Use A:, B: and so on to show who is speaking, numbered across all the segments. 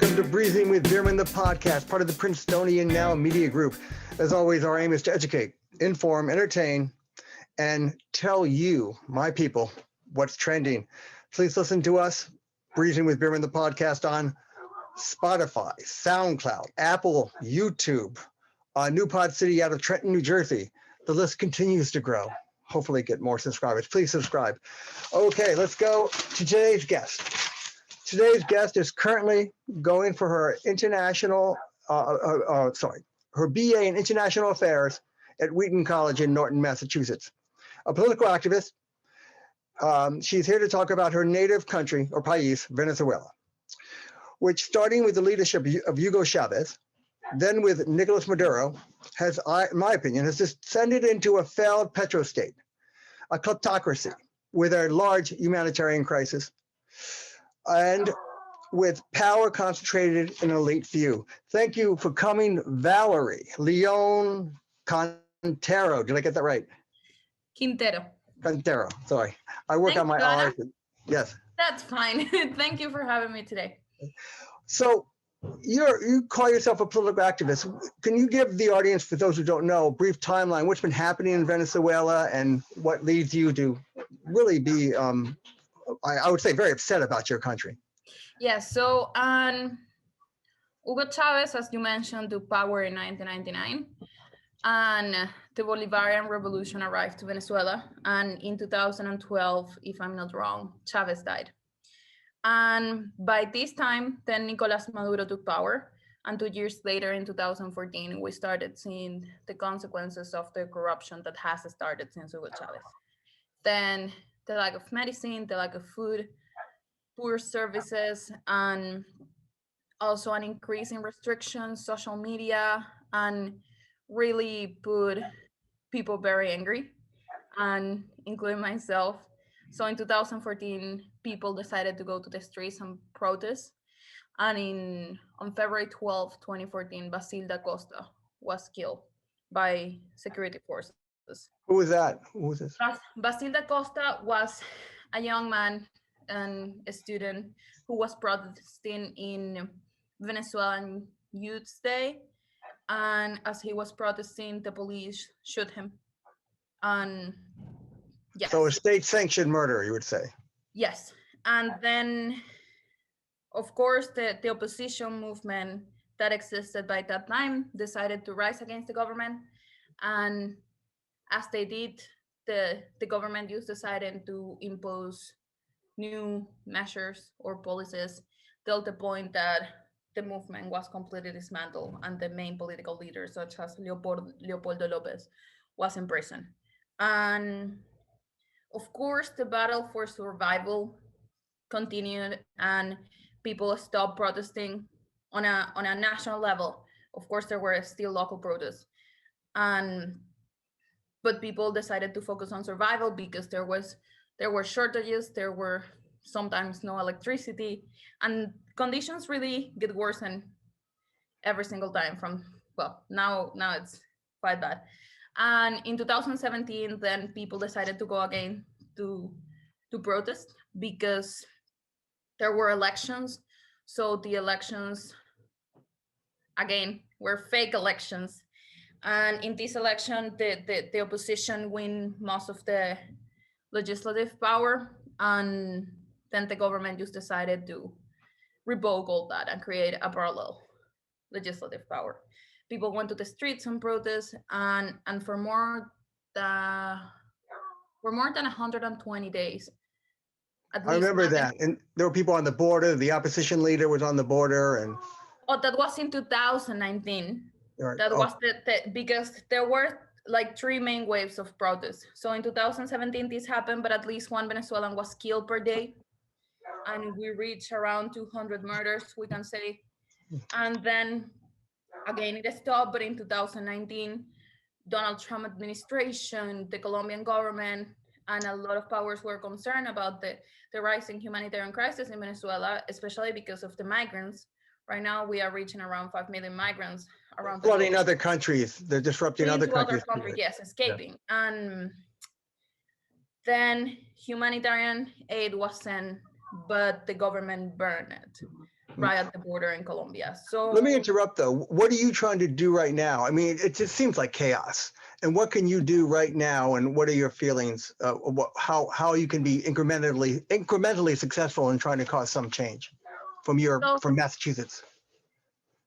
A: welcome to Breezin with Bierman, the podcast, part of the Princetonian Now Media Group. As always, our aim is to educate, inform, entertain, and tell you, my people, what's trending. Please listen to us, Breezin with Bierman, the podcast, on Spotify, SoundCloud, Apple, YouTube, New Pod City out of Trenton, New Jersey. The list continues to grow. Hopefully get more subscribers. Please subscribe. Okay, let's go to today's guest. Today's guest is currently going for her her BA in International Affairs at Wheaton College in Norton, Massachusetts. A political activist, she's here to talk about her native country, or país, Venezuela, which, starting with the leadership of Hugo Chavez, then with Nicolas Maduro, has, in my opinion, has descended into a failed petrostate, a kleptocracy with a large humanitarian crisis, and with power concentrated in an elite few. Thank you for coming, Valery Leon Quintero. Did I get that right? Quintero, sorry. I work on my R's. Yes.
B: That's fine. Thank you for having me today.
A: So you call yourself a political activist. Can you give the audience, for those who don't know, a brief timeline, what's been happening in Venezuela and what leads you to really be, I would say, very upset about your country?
B: Yes, so Hugo Chavez, as you mentioned, took power in 1999, and the Bolivarian Revolution arrived to Venezuela, and in 2012, if I'm not wrong, Chavez died. And by this time, then Nicolas Maduro took power, and 2 years later, in 2014, we started seeing the consequences of the corruption that has started since Hugo Chavez. Then the lack of medicine, the lack of food, poor services, and also an increase in restrictions, social media, and really put people very angry, and including myself. So in 2014, people decided to go to the streets and protest. And on February 12, 2014, Basil da Costa was killed by security forces.
A: Who was that? Who was this?
B: Basil da Costa was a young man and a student who was protesting in Venezuelan Youth Day. And as he was protesting, the police shot him. And yes.
A: So a state-sanctioned murder, you would say?
B: Yes. And then, of course, the opposition movement that existed by that time decided to rise against the government. And as they did, the government just decided to impose new measures or policies till the point that the movement was completely dismantled and the main political leaders, such as Leopoldo Lopez, was in prison. And of course, the battle for survival continued, and people stopped protesting on a national level. Of course, there were still local protests, but people decided to focus on survival because there were shortages, there were sometimes no electricity, and conditions really get worse and every single time now it's quite bad. And in 2017, then people decided to go again to protest because there were elections. So the elections, again, were fake elections. And in this election, the opposition win most of the legislative power. And then the government just decided to revoke all that and create a parallel legislative power. People went to the streets and protest, and for more than 120 days.
A: I remember that. And there were people on the border. The opposition leader was on the border. And
B: that was in 2019.
A: Right.
B: That was because there were like three main waves of protests. So in 2017, this happened, but at least one Venezuelan was killed per day. And we reached around 200 murders, we can say. And then again, it stopped, but in 2019, Donald Trump administration, the Colombian government, and a lot of powers were concerned about the rising humanitarian crisis in Venezuela, especially because of the migrants. Right now, we are reaching around 5 million migrants around the world.
A: Flooding other countries. They're disrupting other countries.
B: Yes, escaping. Yeah. And then humanitarian aid was sent, but the government burned it. right at the border in Colombia.
A: Let me
B: So,
A: interrupt though. What are you trying to do right now? I mean, it just seems like chaos. And what can you do right now? And what are your feelings? How you can be incrementally successful in trying to cause some change
B: so,
A: from Massachusetts?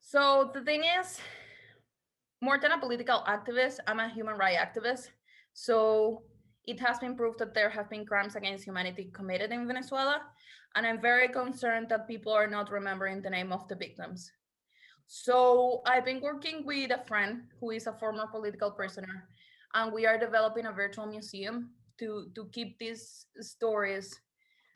B: so the thing is, more than a political activist, I'm a human rights activist. So it has been proved that there have been crimes against humanity committed in Venezuela. And I'm very concerned that people are not remembering the name of the victims. So I've been working with a friend who is a former political prisoner, and we are developing a virtual museum to keep these stories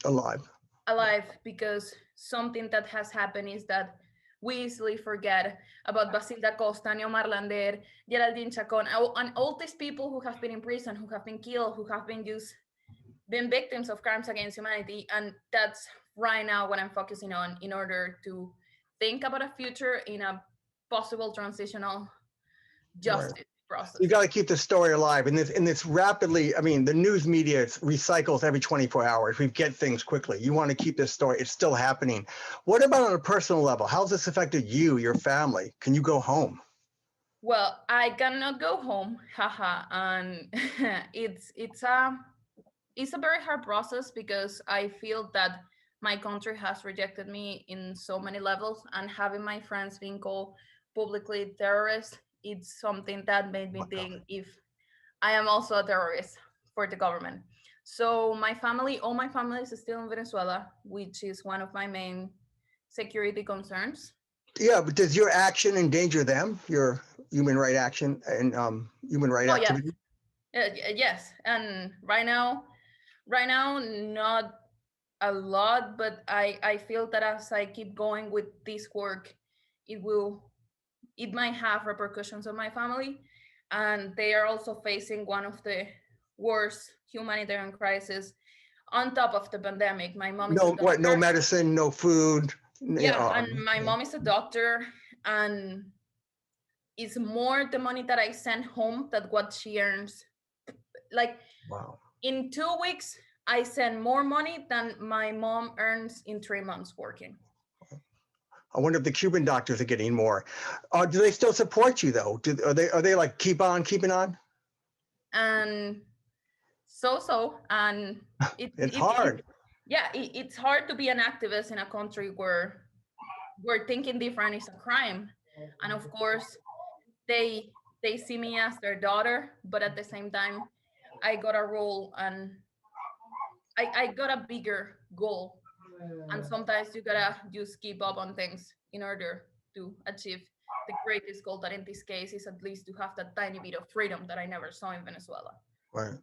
A: Alive.
B: alive, because something that has happened is that we easily forget about Basilda Costa, Neomar Lander, Geraldine Chacon, and all these people who have been in prison, who have been killed, who have been victims of crimes against humanity. And that's right now what I'm focusing on in order to think about a future in a possible transitional
A: Right.
B: justice process.
A: You got to keep the story alive. And this rapidly, I mean, the news media recycles every 24 hours. We get things quickly. You want to keep this story. It's still happening. What about on a personal level? How's this affected you, your family? Can you go home?
B: Well, I cannot go home, haha, and it's a very hard process, because I feel that my country has rejected me in so many levels, and having my friends being called publicly terrorists, it's something that made me
A: Wow.
B: think if I am also a terrorist for the government. So all my family is still in Venezuela, which is one of my main security concerns.
A: Yeah, but does your action endanger them, your human right action and human right
B: Oh yes,
A: activity?
B: yes, and right now not a lot, but I feel that as I keep going with this work, it will it might have repercussions on my family, and they are also facing one of the worst humanitarian crises on top of the pandemic. My mom is a
A: No, what? No
B: doctor.
A: medicine, no food.
B: Yeah, and my
A: Yeah.
B: mom is a doctor, and it's more the money that I send home than what she earns. Like,
A: Wow.
B: in 2 weeks, I send more money than my mom earns in 3 months working.
A: I wonder if the Cuban doctors are getting more. Do they still support you though? Are they like keep on keeping on?
B: And and
A: It's hard.
B: it's hard to be an activist in a country where thinking different is a crime. And of course, they they see me as their daughter, but at the same time, I got a role, and I got a bigger goal. And sometimes you gotta just keep up on things in order to achieve the greatest goal, that in this case is at least to have that tiny bit of freedom that I never saw in Venezuela.
A: Right.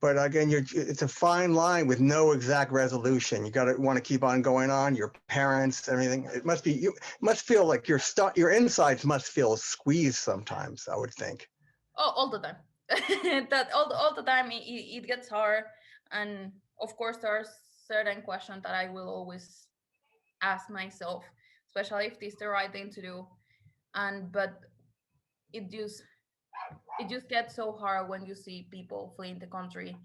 A: But again, it's a fine line with no exact resolution. You got to want to keep on going on. Your parents, everything. It must be. You must feel like your insides must feel squeezed sometimes. I would think.
B: Oh, all the time. That all the time it gets hard, and of course there are certain questions that I will always ask myself, especially if this is the right thing to do. And but it just it just gets so hard when you see people fleeing the country,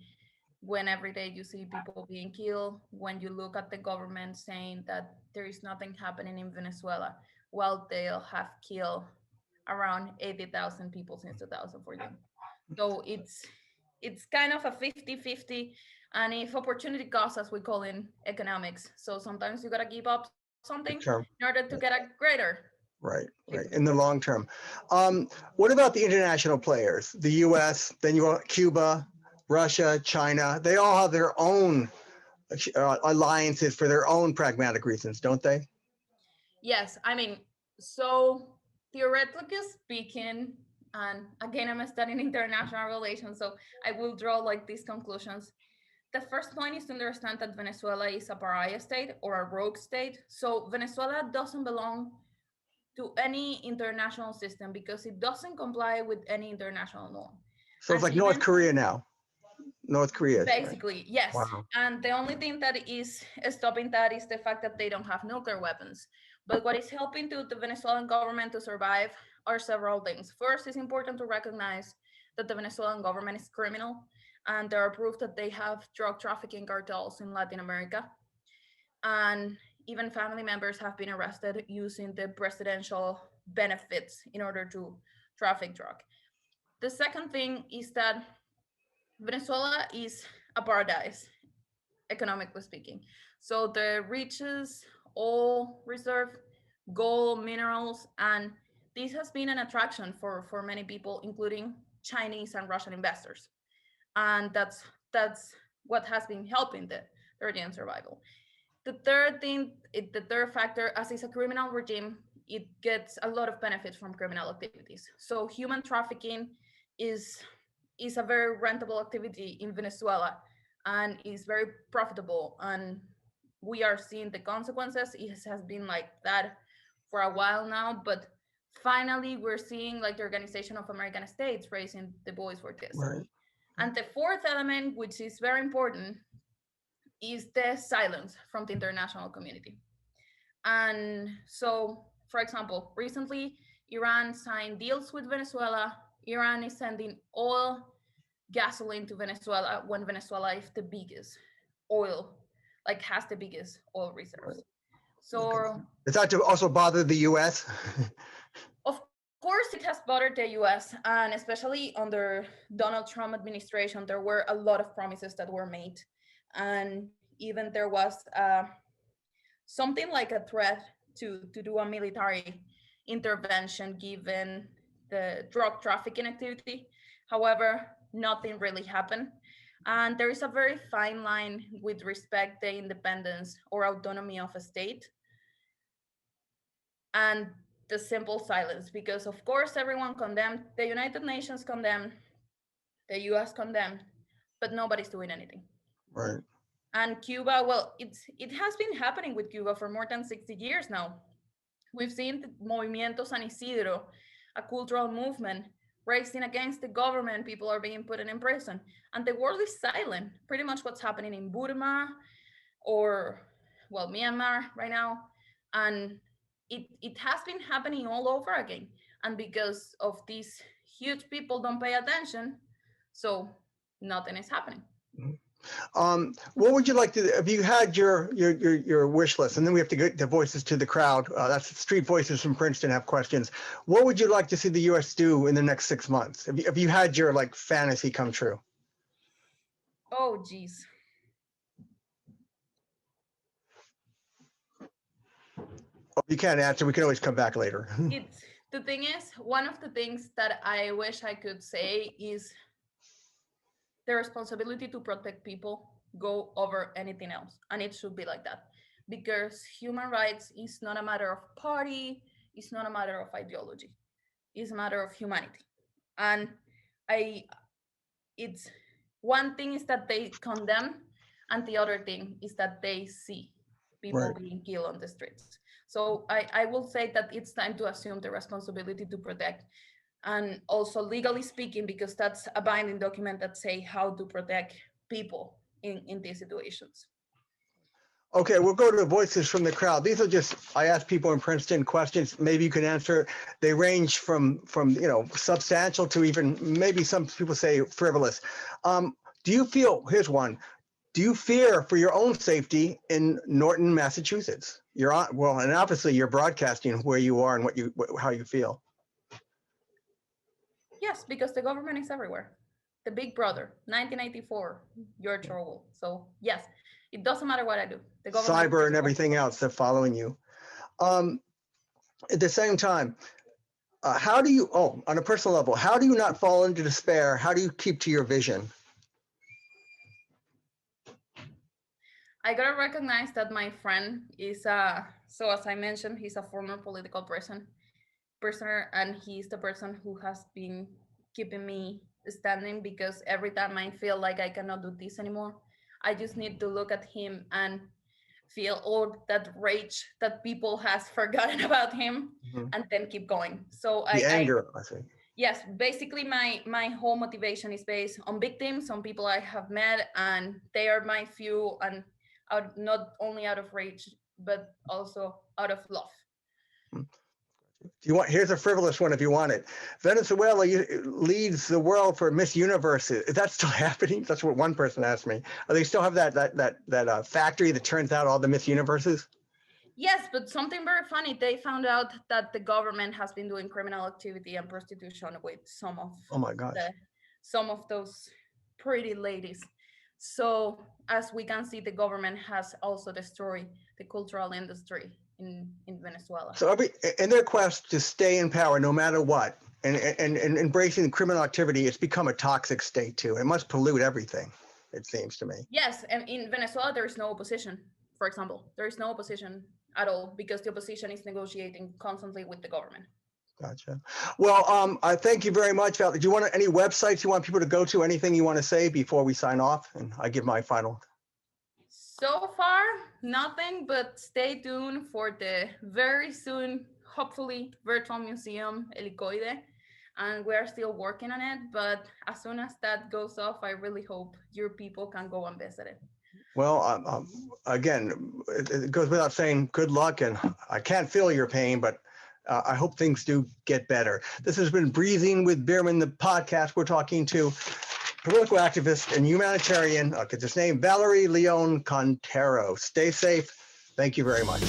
B: when every day you see people being killed, when you look at the government saying that there is nothing happening in Venezuela, while they'll have killed around 80,000 people since 2014. So it's kind of a 50-50, and if opportunity cost, as we call in economics. So sometimes you gotta give up something
A: Term.
B: in order to get a greater
A: Right. Right.
B: victory.
A: In the long term. What about the international players? The U.S. Then you want Cuba, Russia, China. They all have their own alliances for their own pragmatic reasons, don't they?
B: Yes, I mean, so theoretically speaking, and again, I'm studying international relations, so I will draw like these conclusions. The first point is to understand that Venezuela is a pariah state or a rogue state. So Venezuela doesn't belong to any international system because it doesn't comply with any international norm.
A: So it's
B: And
A: like North
B: even
A: Korea now. North Korea is right.
B: basically, yes.
A: Wow.
B: And the only thing that is stopping that is the fact that they don't have nuclear weapons. But what is helping to the Venezuelan government to survive are several things. First, it's important to recognize that the Venezuelan government is criminal, and there are proof that they have drug trafficking cartels in Latin America. And even family members have been arrested using the presidential benefits in order to traffic drug. The second thing is that Venezuela is a paradise, economically speaking. So the riches, oil reserve, gold, minerals, and this has been an attraction for many people, including Chinese and Russian investors. And that's what has been helping the Iranian survival. The third thing, the third factor, as it's a criminal regime, it gets a lot of benefits from criminal activities. So human trafficking is is a very rentable activity in Venezuela and is very profitable. And we are seeing the consequences. It has been like that for a while now, but finally we're seeing like the Organization of American States raising the voice for this.
A: Right.
B: And the fourth element, which is very important, is the silence from the international community. And so, for example, recently Iran signed deals with Venezuela. Iran is sending oil, gasoline to Venezuela when Venezuela is the biggest oil, like has the biggest oil reserves. So
A: okay. Is that to also bother the US?
B: Of course, it has bothered the US, and especially under Donald Trump administration, there were a lot of promises that were made. And even there was something like a threat to do a military intervention given the drug trafficking activity. However, nothing really happened. And there is a very fine line with respect the independence or autonomy of a state and the simple silence, because of course everyone condemned, the United Nations condemned, the US condemned, but nobody's doing anything.
A: Right.
B: And Cuba, well, it has been happening with Cuba for more than 60 years now. We've seen Movimiento San Isidro, a cultural movement raising against the government. People are being put in prison, and the world is silent. Pretty much what's happening in Burma or, well, Myanmar right now. And it has been happening all over again. And because of these huge people don't pay attention, so nothing is happening.
A: What would you like to, if you had your wish list, and then we have to get the voices to the crowd, that's Street Voices from Princeton have questions. What would you like to see the US do in the next 6 months? If you had your like fantasy come true?
B: Oh, geez.
A: If you can't answer, we can always come back later.
B: The thing is, one of the things that I wish I could say is the responsibility to protect people go over anything else. And it should be like that, because human rights is not a matter of party, it's not a matter of ideology, it's a matter of humanity. And it's one thing is that they condemn, and the other thing is that they see people
A: Right.
B: being killed on the streets. So I will say that it's time to assume the responsibility to protect, and also legally speaking, because that's a binding document that say how to protect people in these situations.
A: Okay, we'll go to voices from the crowd. These are just, I asked people in Princeton questions, maybe you can answer. They range from substantial to even maybe some people say frivolous. Do you feel, here's one, do you fear for your own safety in Norton, Massachusetts? You're on, well, and obviously you're broadcasting where you are and how you feel.
B: Yes, because the government is everywhere. The big brother, 1984, George Orwell. So yes, it doesn't matter what I do. The government
A: Cyber and everything else, they're following you. At the same time, how do you, on a personal level, how do you not fall into despair? How do you keep to your vision?
B: I gotta recognize that my friend is, so as I mentioned, he's a former political prisoner, and he's the person who has been keeping me standing, because every time I feel like I cannot do this anymore, I just need to look at him and feel all that rage that people has forgotten about him, and then keep going. So
A: the anger, I think.
B: Yes, basically my whole motivation is based on victims, on people I have met, and they are my fuel, and not only out of rage, but also out of love.
A: Here's a frivolous one if you want it. Venezuela leads the world for Miss Universe. Is that still happening? That's what one person asked me. Are they still have that factory that turns out all the Miss Universes?
B: Yes, but something very funny. They found out that the government has been doing criminal activity and prostitution with
A: Oh my gosh.
B: some of those pretty ladies. So as we can see, the government has also destroyed the cultural industry in Venezuela.
A: So in their quest to stay in power, no matter what, and embracing criminal activity, it's become a toxic state too. It must pollute everything, it seems to me.
B: Yes, and in Venezuela, there is no opposition. For example, there is no opposition at all because the opposition is negotiating constantly with the government.
A: Gotcha. Well, I thank you very much, Val. Do you want any websites you want people to go to? Anything you want to say before we sign off? And I give my final.
B: So far, nothing, but stay tuned for the very soon, hopefully, virtual museum Helicoide. And we are still working on it, but as soon as that goes off, I really hope your people can go and visit it.
A: Well, again, it goes without saying, good luck, and I can't feel your pain, but I hope things do get better. This has been Breezing with Bierman, the podcast. We're talking to political activist and humanitarian, I'll get his name, Valery Leon Quintero. Stay safe. Thank you very much.